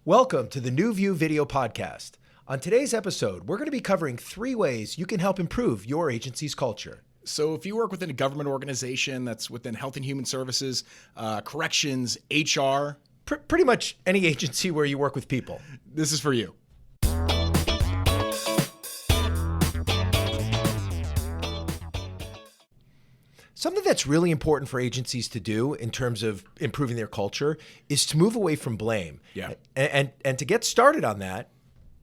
Welcome to the New View Video Podcast. On today's episode, we're going to be covering 3 ways you can help improve your agency's culture. So if you work within a government organization that's within Health and Human Services, corrections, HR, Pretty much any agency where you work with people. this is for you. Something that's really important for agencies to do in terms of improving their culture is to move away from blame. Yeah. And to get started on that,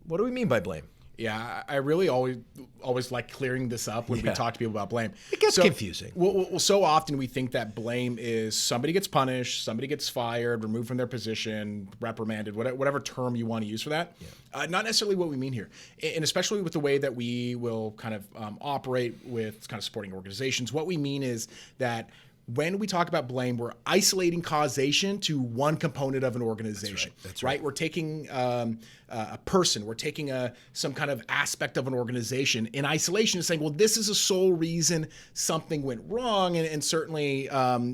what do we mean by blame? Yeah, I really always like clearing this up when we talk to people about blame. It gets confusing. Well, so often we think that blame is somebody gets punished, somebody gets fired, removed from their position, reprimanded, whatever term you want to use for that. Yeah. Not necessarily what we mean here. And especially with the way that we will kind of operate with kind of supporting organizations, what we mean is that when we talk about blame, we're isolating causation to one component of an organization. That's right. We're taking a person, we're taking some kind of aspect of an organization in isolation and saying, well, this is a sole reason something went wrong. And certainly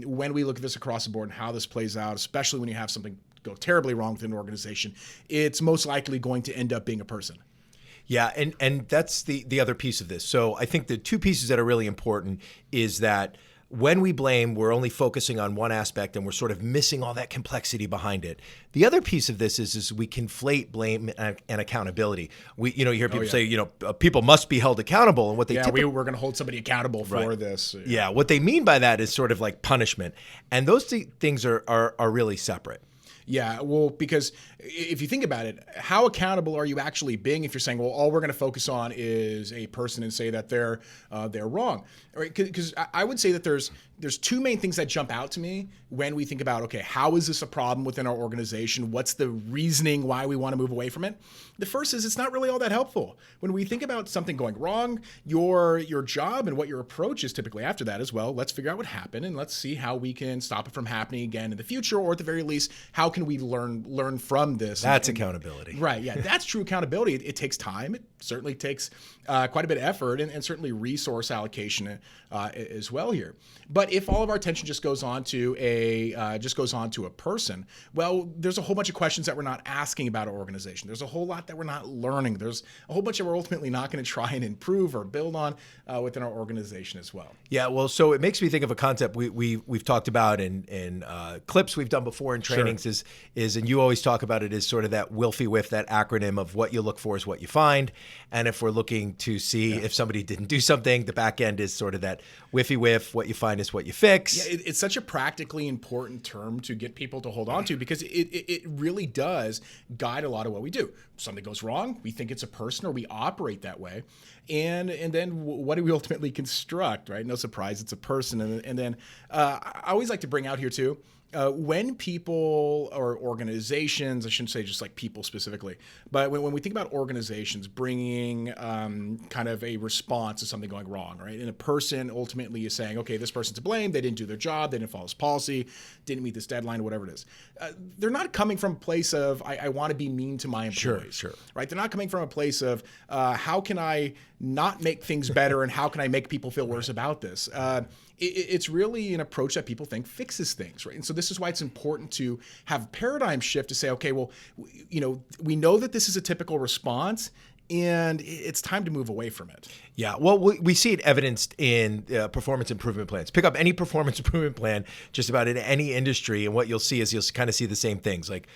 when we look at this across the board and how this plays out, especially when you have something go terribly wrong within an organization, it's most likely going to end up being a person. Yeah, and that's the other piece of this. So I think the 2 pieces that are really important is that when we blame, we're only focusing on one aspect and we're sort of missing all that complexity behind it. The other piece of this is we conflate blame and accountability. You hear people say, people must be held accountable, and what they we're going to hold somebody accountable for this. Yeah, what they mean by that is sort of like punishment, and those things are really separate. Yeah, well, because if you think about it, how accountable are you actually being if you're saying, well, all we're going to focus on is a person and say that they're wrong, right? Because I would say that there's 2 main things that jump out to me when we think about, okay, how is this a problem within our organization? What's the reasoning why we want to move away from it? The first is it's not really all that helpful. When we think about something going wrong, your job and what your approach is typically after that as well, let's figure out what happened and let's see how we can stop it from happening again in the future, or at the very least, how can we learn from this? That's accountability. Right, yeah, that's true accountability. It takes time. It certainly takes quite a bit of effort and certainly resource allocation as well here. But if all of our attention just goes on to a person, well, there's a whole bunch of questions that we're not asking about our organization. There's a whole lot that we're not learning. There's a whole bunch that we're ultimately not going to try and improve or build on within our organization as well. Yeah, well, so it makes me think of a concept we've talked about in clips we've done before in trainings. Sure. is and you always talk about it as sort of that WILFI-WIF, that acronym of what you look for is what you find. And if we're looking to see if somebody didn't do something, the back end is sort of that WIFI-WIF, what you find is what you fix. Yeah, it's such a practically important term to get people to hold on to because it really does guide a lot of what we do. Something goes wrong, we think it's a person or we operate that way. And then what do we ultimately construct, right? No surprise, it's a person. And then I always like to bring out here too, when people or organizations, I shouldn't say just like people specifically, but when we think about organizations bringing kind of a response to something going wrong, right? And a person ultimately is saying, okay, this person's to blame. They didn't do their job. They didn't follow this policy, didn't meet this deadline, whatever it is. They're not coming from a place of, I want to be mean to my employees, Sure. right? They're not coming from a place of, how can I not make things better and how can I make people feel worse about this? It's really an approach that people think fixes things, right? And so this is why it's important to have a paradigm shift to say, okay, well, we know that this is a typical response and it's time to move away from it. Yeah, well, we see it evidenced in performance improvement plans. Pick up any performance improvement plan just about in any industry, and what you'll see is you'll kind of see the same things. Like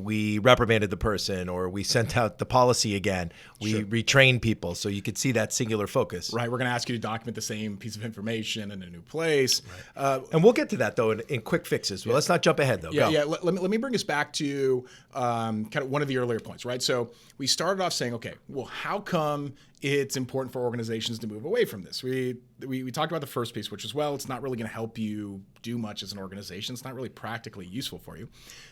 we reprimanded the person, or we sent out the policy again. We retrained people, so you could see that singular focus. Right, we're going to ask you to document the same piece of information in a new place. Right. And we'll get to that, though, in quick fixes. Well, let's not jump ahead, though. Yeah. Let me bring us back to kind of one of the earlier points, right? So we started off saying, okay, well, how come it's important for organizations to move away from this? We talked about the first piece, which is, well, it's not really going to help you do much as an organization. It's not really practically useful for you.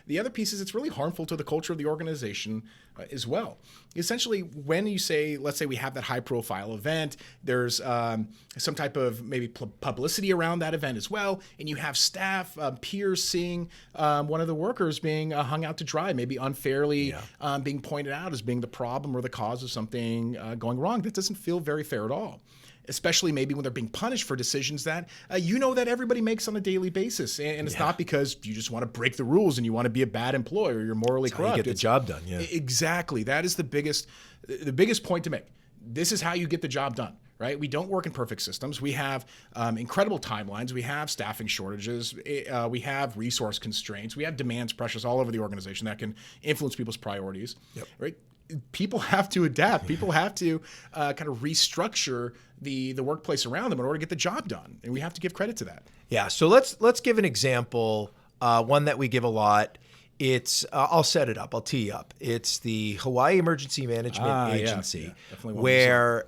The other piece is it's really harmful to the culture of the organization as well. Essentially, when you say, let's say we have that high profile event, there's some type of maybe publicity around that event as well, and you have staff, peers seeing one of the workers being hung out to dry, maybe unfairly being pointed out as being the problem or the cause of something going wrong. That doesn't feel very fair at all. especially maybe when they're being punished for decisions that that everybody makes on a daily basis. And it's not because you just want to break the rules and you want to be a bad employee or you're morally corrupt. You get the job done. Yeah. Exactly. That is the biggest point to make. This is how you get the job done. Right? We don't work in perfect systems. We have incredible timelines. We have staffing shortages. We have resource constraints. We have demands, pressures all over the organization that can influence people's priorities. Yep. Right? People have to adapt. People have to kind of restructure the workplace around them in order to get the job done, and we have to give credit to that. Yeah. So let's give an example. One that we give a lot. It's I'll set it up. I'll tee you up. It's the Hawaii Emergency Management Agency, where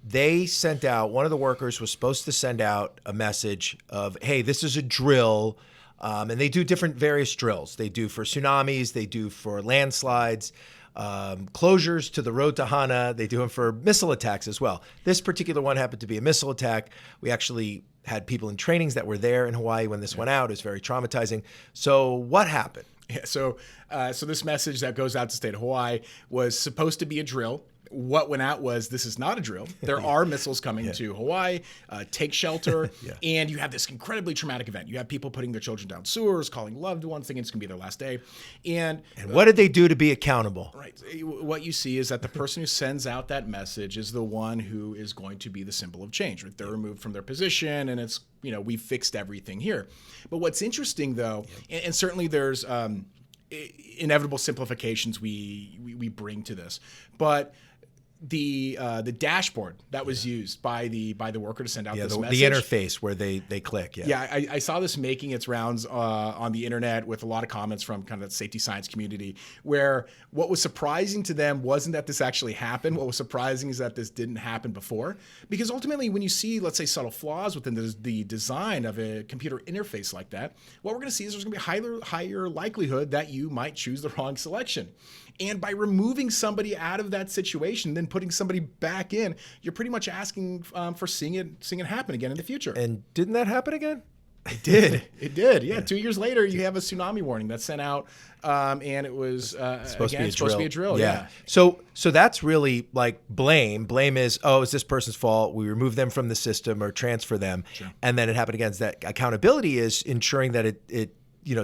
they sent out, one of the workers was supposed to send out a message of, hey, this is a drill. And they do different various drills. They do for tsunamis. They do for landslides, closures to the road to Hana. They do them for missile attacks as well. This particular one happened to be a missile attack. We actually had people in trainings that were there in Hawaii when this went out. It was very traumatizing. So what happened? Yeah, so this message that goes out to the state of Hawaii was supposed to be a drill. What went out was, this is not a drill. There are missiles coming to Hawaii. Take shelter. And you have this incredibly traumatic event. You have people putting their children down sewers, calling loved ones, thinking it's going to be their last day. And what did they do to be accountable? Right. What you see is that the person who sends out that message is the one who is going to be the symbol of change. Right? They're removed from their position, and it's, we've fixed everything here. But what's interesting, though, and certainly there's inevitable simplifications we bring to this, but the dashboard that was used by the worker to send out this message. The interface where they click. I saw this making its rounds on the internet with a lot of comments from kind of the safety science community, where what was surprising to them wasn't that this actually happened. What was surprising is that this didn't happen before. Because ultimately, when you see, let's say, subtle flaws within the design of a computer interface like that, what we're going to see is there's going to be higher likelihood that you might choose the wrong selection. And by removing somebody out of that situation, then putting somebody back in, you're pretty much asking for seeing it happen again in the future. And didn't that happen again? It did. It did. Yeah. 2 years later, you have a tsunami warning that's sent out, and it was supposed to be a drill. Yeah. So that's really like blame. Blame is, is this person's fault? We remove them from the system or transfer them, and then it happened again. That accountability is ensuring that it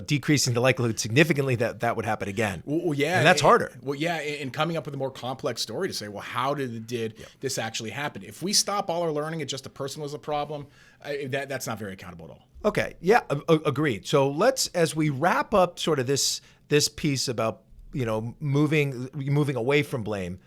decreasing the likelihood significantly that would happen again. Well, yeah. And that's harder. Well, yeah, and coming up with a more complex story to say, well, how did this actually happen? If we stop all our learning and just a person was a problem, that's not very accountable at all. Okay. Yeah, agreed. So let's, as we wrap up sort of this piece about, moving away from blame,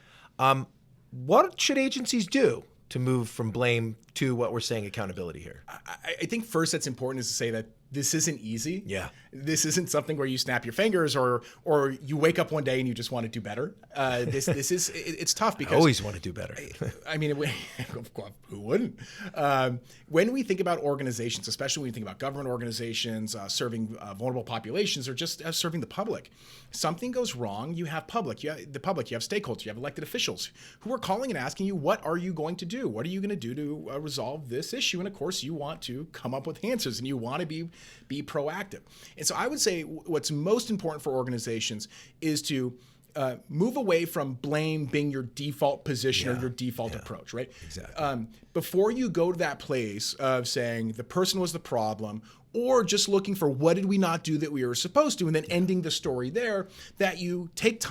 what should agencies do to move from blame to what we're saying accountability here? I think first that's important is to say that this isn't easy. Yeah. This isn't something where you snap your fingers or you wake up one day and you just want to do better. It's tough because I always want to do better. I mean, who wouldn't? When we think about organizations, especially when we think about government organizations serving vulnerable populations or just serving the public, something goes wrong. You have you have stakeholders, you have elected officials who are calling and asking you, what are you going to do? What are you going to do to resolve this issue? And of course, you want to come up with answers and you want to be proactive. And so I would say what's most important for organizations is to move away from blame being your default position or your default approach, right? Exactly. Before you go to that place of saying the person was the problem, or just looking for what did we not do that we were supposed to, and then ending the story there, that you take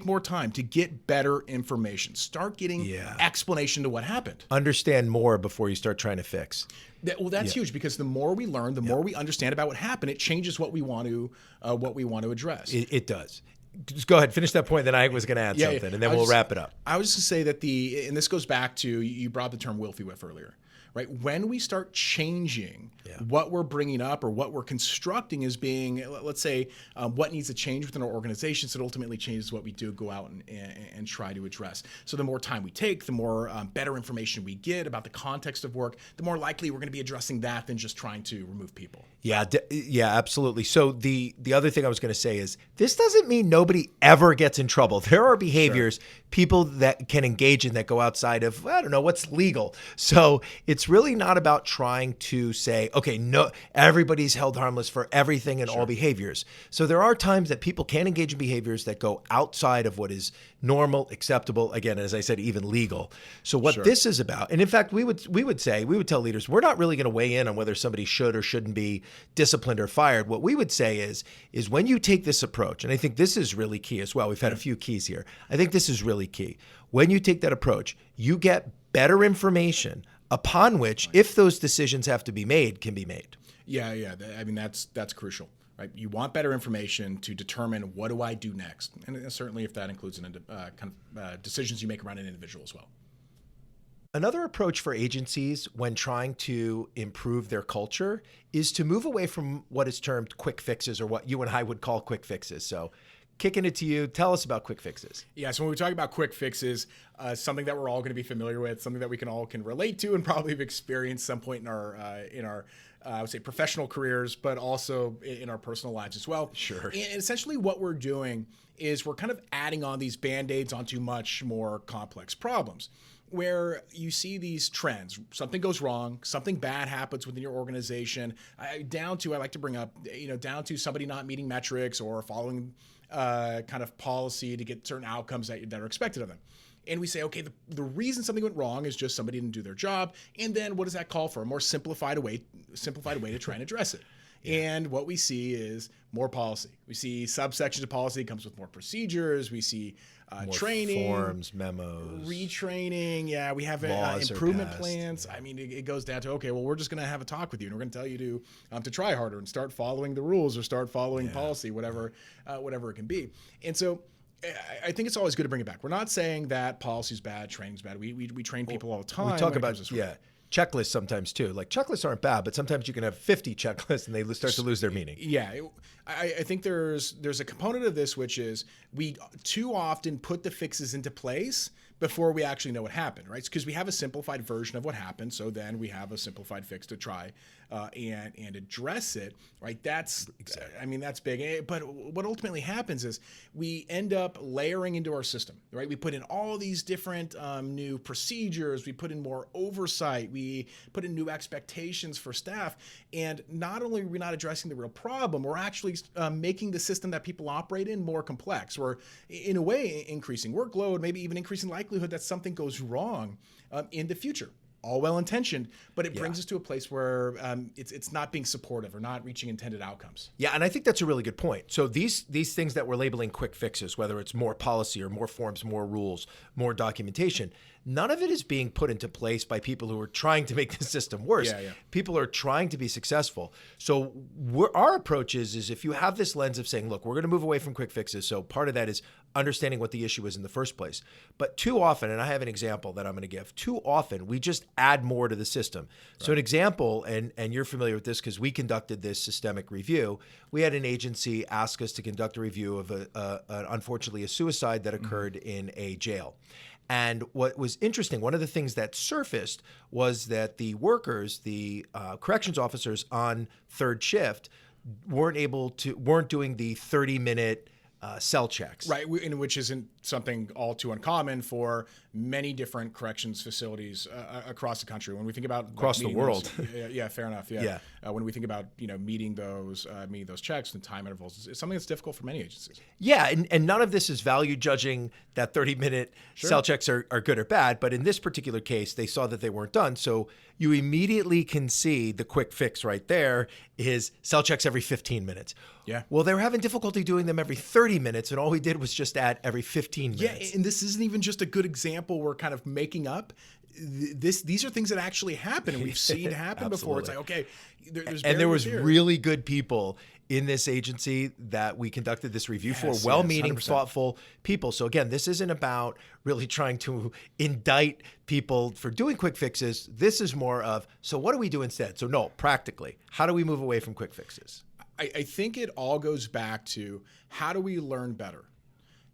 more time to get better information. Start getting explanation to what happened. Understand more before you start trying to fix. That's huge, because the more we learn, the more we understand about what happened, it changes what we want to address. It does. Just go ahead, finish that point. Then I was going to add something, and then we'll wrap it up. I was just going to say that and this goes back to, you brought the term Wilfy Whiff earlier. Right? When we start changing what we're bringing up or what we're constructing as being, let's say, what needs to change within our organizations, it ultimately changes what we do go out and try to address. So the more time we take, the more better information we get about the context of work, the more likely we're going to be addressing that than just trying to remove people. Yeah, yeah, absolutely. So the other thing I was going to say is this doesn't mean nobody ever gets in trouble. There are behaviors people that can engage in that go outside of, I don't know, what's legal. So it's really not about trying to say, okay, no, everybody's held harmless for everything and all behaviors. So there are times that people can engage in behaviors that go outside of what is normal, acceptable, again, as I said, even legal. So what this is about, and in fact, we would tell leaders, we're not really going to weigh in on whether somebody should or shouldn't be disciplined or fired. What we would say is when you take this approach, and I think this is really key as well. We've had a few keys here. I think this is really key. When you take that approach, you get better information upon which, if those decisions have to be made, can be made. Yeah. I mean, that's crucial, right? You want better information to determine what do I do next, and certainly if that includes decisions you make around an individual as well. Another approach for agencies when trying to improve their culture is to move away from what is termed quick fixes, or what you and I would call quick fixes. So kicking it to you, tell us about quick fixes. Yeah, so when we talk about quick fixes, something that we're all going to be familiar with, something that we can relate to and probably have experienced some point in our I would say professional careers, but also in our personal lives as well. Sure. And essentially what we're doing is we're kind of adding on these Band-Aids onto much more complex problems, where you see these trends. Something goes wrong, something bad happens within your organization, down to, I like to bring up, down to somebody not meeting metrics or following kind of policy to get certain outcomes that are expected of them. And we say, okay, the reason something went wrong is just somebody didn't do their job. And then what does that call for? A more simplified way to try and address it. And what we see is more policy. We see subsections of policy comes with more procedures. We see more training, forms, memos, retraining. Yeah, we have improvement plans. I mean, it goes down to, okay, well, we're just going to have a talk with you, and we're going to tell you to try harder and start following the rules or start following policy, whatever it can be. And so I think it's always good to bring it back. We're not saying that policy's bad, training's bad. We train people all the time. We talk about checklists sometimes too. Like, checklists aren't bad, but sometimes you can have 50 checklists and they start to lose their meaning. Yeah, I think there's a component of this, which is we too often put the fixes into place before we actually know what happened, right? Because we have a simplified version of what happened, so then we have a simplified fix to try and address it, right? That's big. But what ultimately happens is we end up layering into our system, right? We put in all these different new procedures, we put in more oversight, we put in new expectations for staff, and not only are we not addressing the real problem, we're actually making the system that people operate in more complex. We're, in a way, increasing workload, maybe even increasing likelihood that something goes wrong in the future. All well-intentioned, but it brings us to a place where it's not being supportive or not reaching intended outcomes. Yeah, and I think that's a really good point. So these things that we're labeling quick fixes, whether it's more policy or more forms, more rules, more documentation, none of it is being put into place by people who are trying to make the system worse. Yeah. People are trying to be successful. So our approach is if you have this lens of saying, look, we're going to move away from quick fixes. So part of that is understanding what the issue is in the first place. But too often, and I have an example that I'm going to give, too often we just add more to the system. Right. So an example, and you're familiar with this because we conducted this systemic review. We had an agency ask us to conduct a review of unfortunately a suicide that occurred in a jail. And what was interesting, one of the things that surfaced was that the workers, the corrections officers on third shift, weren't doing the 30-minute cell checks. Right, which isn't something all too uncommon for many different corrections facilities across the country. When we think about across the world, fair enough. Yeah. When we think about meeting those checks and time intervals, it's something that's difficult for many agencies. Yeah, and none of this is value judging that 30-minute cell checks are good or bad. But in this particular case, they saw that they weren't done, so you immediately can see the quick fix right there is cell checks every 15 minutes. Yeah. Well, they were having difficulty doing them every 30 minutes, and all we did was just add every 15 minutes. Yeah, and this isn't even just a good example we're kind of making up. These are things that actually happen, and we've seen happen before. It's like, okay, there was really good people in this agency that we conducted this review for, well-meaning, 100%. Thoughtful people. So again, this isn't about really trying to indict people for doing quick fixes. This is more of, so what do we do instead? So no, practically, how do we move away from quick fixes? I think it all goes back to, how do we learn better?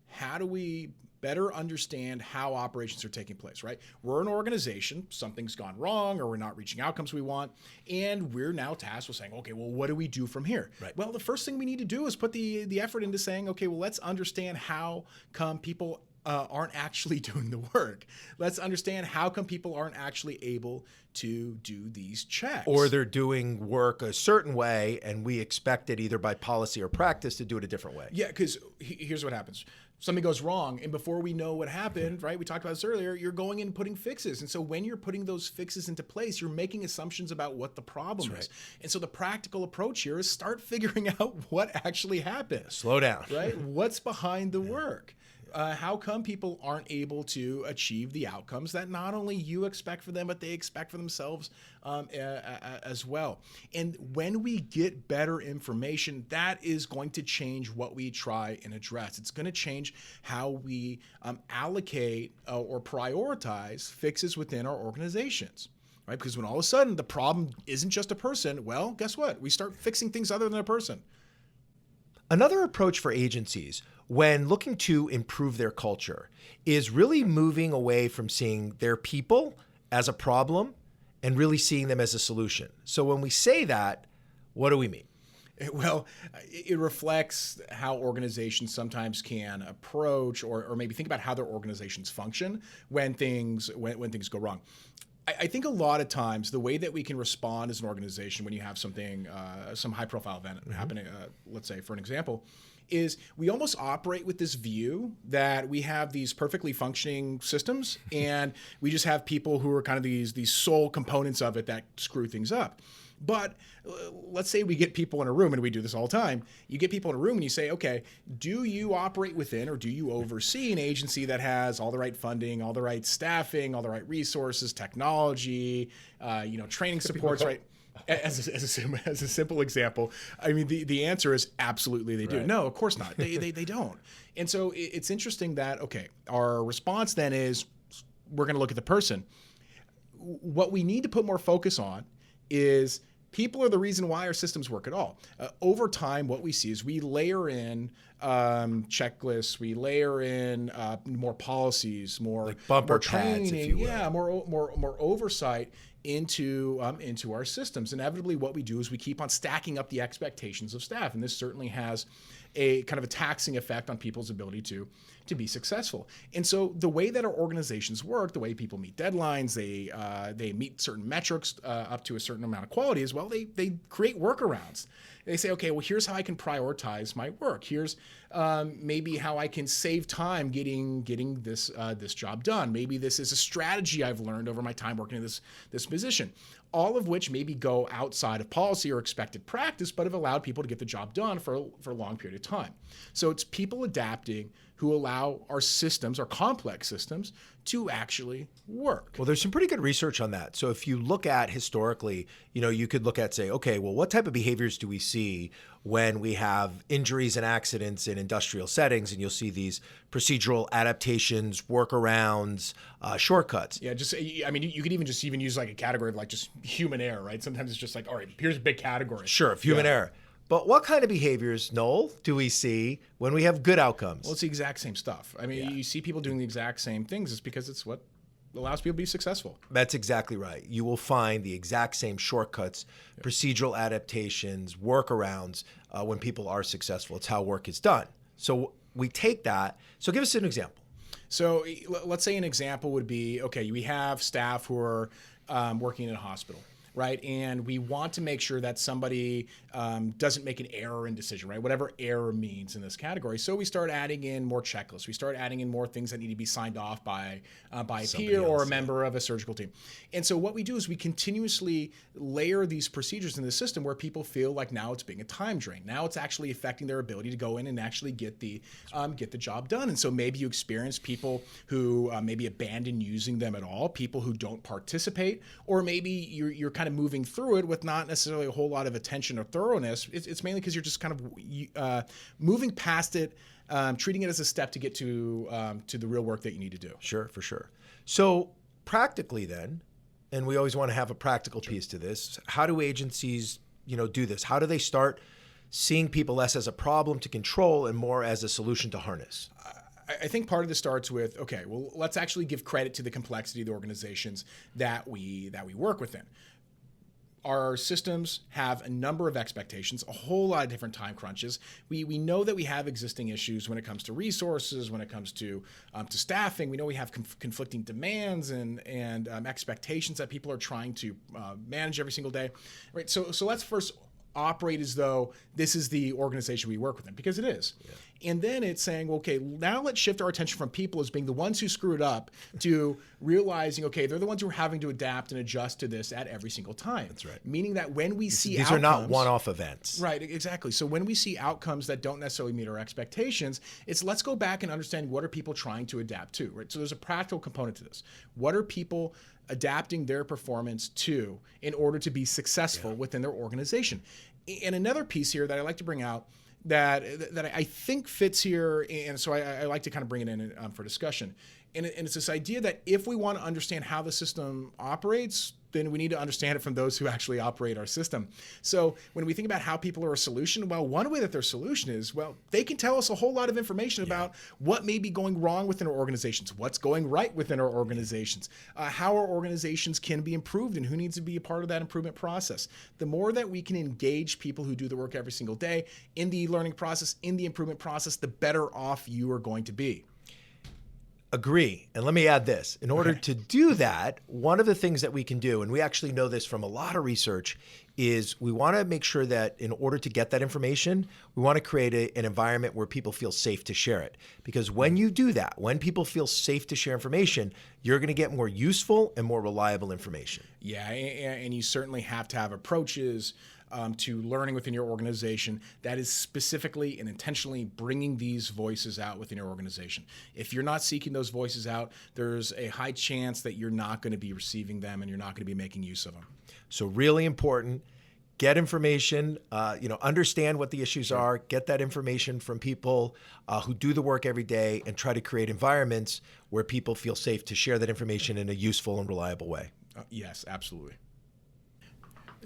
How do we better understand how operations are taking place, right? We're an organization, something's gone wrong, or we're not reaching outcomes we want, and we're now tasked with saying, okay, well, what do we do from here? Right. Well, the first thing we need to do is put the effort into saying, okay, well, let's understand how come people aren't actually doing the work. Let's understand how come people aren't actually able to do these checks. Or they're doing work a certain way, and we expect it either by policy or practice to do it a different way. Yeah, because here's what happens. Something goes wrong, and before we know what happened, right, we talked about this earlier, you're going in and putting fixes. And so when you're putting those fixes into place, you're making assumptions about what the problem is. And so the practical approach here is start figuring out what actually happened. Slow down. Right? What's behind the work? How come people aren't able to achieve the outcomes that not only you expect for them, but they expect for themselves as well? And when we get better information, that is going to change what we try and address. It's going to change how we allocate or prioritize fixes within our organizations. Right? Because when all of a sudden the problem isn't just a person, well, guess what? We start fixing things other than a person. Another approach for agencies when looking to improve their culture is really moving away from seeing their people as a problem and really seeing them as a solution. So when we say that, what do we mean? Well, it reflects how organizations sometimes can approach or maybe think about how their organizations function when things go wrong. I think a lot of times the way that we can respond as an organization when you have something, some high-profile event happening, let's say for an example, is we almost operate with this view that we have these perfectly functioning systems and we just have people who are kind of these sole components of it that screw things up. But let's say we get people in a room, and we do this all the time. You get people in a room and you say, okay, do you operate within or do you oversee an agency that has all the right funding, all the right staffing, all the right resources, technology, training supports, right? As a simple example, I mean, the answer is absolutely they do. Right. No, of course not. They don't. And so it's interesting that, okay, our response then is we're going to look at the person. What we need to put more focus on is people are the reason why our systems work at all. Over time, what we see is we layer in checklists, we layer in more policies, more Like bumper more pads, training, if you will. yeah, more oversight into our systems. Inevitably, what we do is we keep on stacking up the expectations of staff, and this certainly has a kind of a taxing effect on people's ability to be successful. And so the way that our organizations work, the way people meet deadlines, they meet certain metrics up to a certain amount of quality as well. They create workarounds. They say, okay, well, here's how I can prioritize my work. Here's maybe how I can save time getting this job done. Maybe this is a strategy I've learned over my time working in this position. All of which maybe go outside of policy or expected practice, but have allowed people to get the job done for a long period of time. So it's people adapting who allow our systems, our complex systems, to actually work. Well, there's some pretty good research on that. So if you look at historically, you could look at, say, okay, well, what type of behaviors do we see when we have injuries and accidents in industrial settings? And you'll see these procedural adaptations, workarounds, shortcuts. Yeah, you could even use like a category of like just human error, right? Sometimes it's just like, all right, here's a big category. Sure, of human error. But what kind of behaviors, Noel, do we see when we have good outcomes? Well, it's the exact same stuff. I mean, you see people doing the exact same things. It's because it's what allows people to be successful. That's exactly right. You will find the exact same shortcuts, procedural adaptations, workarounds when people are successful. It's how work is done. So we take that. So give us an example. So let's say an example would be, okay, we have staff who are working in a hospital. Right. And we want to make sure that somebody doesn't make an error in decision, right? Whatever error means in this category. So we start adding in more checklists. We start adding in more things that need to be signed off by a peer or a member of a surgical team. And so what we do is we continuously layer these procedures in the system where people feel like now it's being a time drain. Now it's actually affecting their ability to go in and actually get the job done. And so maybe you experience people who maybe abandon using them at all, people who don't participate, or maybe you're kind of moving through it with not necessarily a whole lot of attention or thoroughness. It's mainly because you're just kind of moving past it, treating it as a step to get to the real work that you need to do. Sure, for sure. So practically then, and we always want to have a practical piece to this, how do agencies, do this? How do they start seeing people less as a problem to control and more as a solution to harness? I think part of this starts with, okay, well, let's actually give credit to the complexity of the organizations that we work within. Our systems have a number of expectations, a whole lot of different time crunches. We know that we have existing issues when it comes to resources, when it comes to staffing. We know we have conflicting demands and expectations that people are trying to manage every single day. Right. So let's first operate as though this is the organization we work within, because it is. Yeah. And then it's saying, well, okay, now let's shift our attention from people as being the ones who screwed up to realizing, okay, they're the ones who are having to adapt and adjust to this at every single time. That's right. Meaning that when we see these outcomes, are not one-off events. Right, exactly. So when we see outcomes that don't necessarily meet our expectations, it's let's go back and understand, what are people trying to adapt to, right? So there's a practical component to this. What are people adapting their performance to in order to be successful within their organization? And another piece here that I like to bring out that I think fits here, and so I like to kind of bring it in for discussion. And it's this idea that if we want to understand how the system operates, then we need to understand it from those who actually operate our system. So when we think about how people are a solution, well, one way that their solution is, well, they can tell us a whole lot of information about what may be going wrong within our organizations, what's going right within our organizations, how our organizations can be improved, and who needs to be a part of that improvement process. The more that we can engage people who do the work every single day in the learning process, in the improvement process, the better off you are going to be. Agree. And let me add this. In order to do that, one of the things that we can do, and we actually know this from a lot of research, is we want to make sure that in order to get that information, we want to create an environment where people feel safe to share it. Because when you do that, when people feel safe to share information, you're going to get more useful and more reliable information. Yeah, and you certainly have to have approaches to learning within your organization that is specifically and intentionally bringing these voices out within your organization. If you're not seeking those voices out, there's a high chance that you're not going to be receiving them and you're not going to be making use of them. So really important, get information, understand what the issues are, get that information from people who do the work every day, and try to create environments where people feel safe to share that information in a useful and reliable way. Yes, absolutely.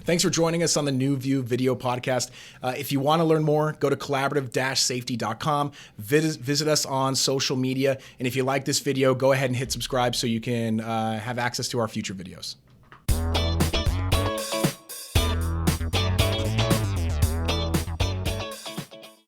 Thanks for joining us on the New View video podcast. If you want to learn more, go to collaborative-safety.com, visit us on social media, and if you like this video, go ahead and hit subscribe so you can have access to our future videos.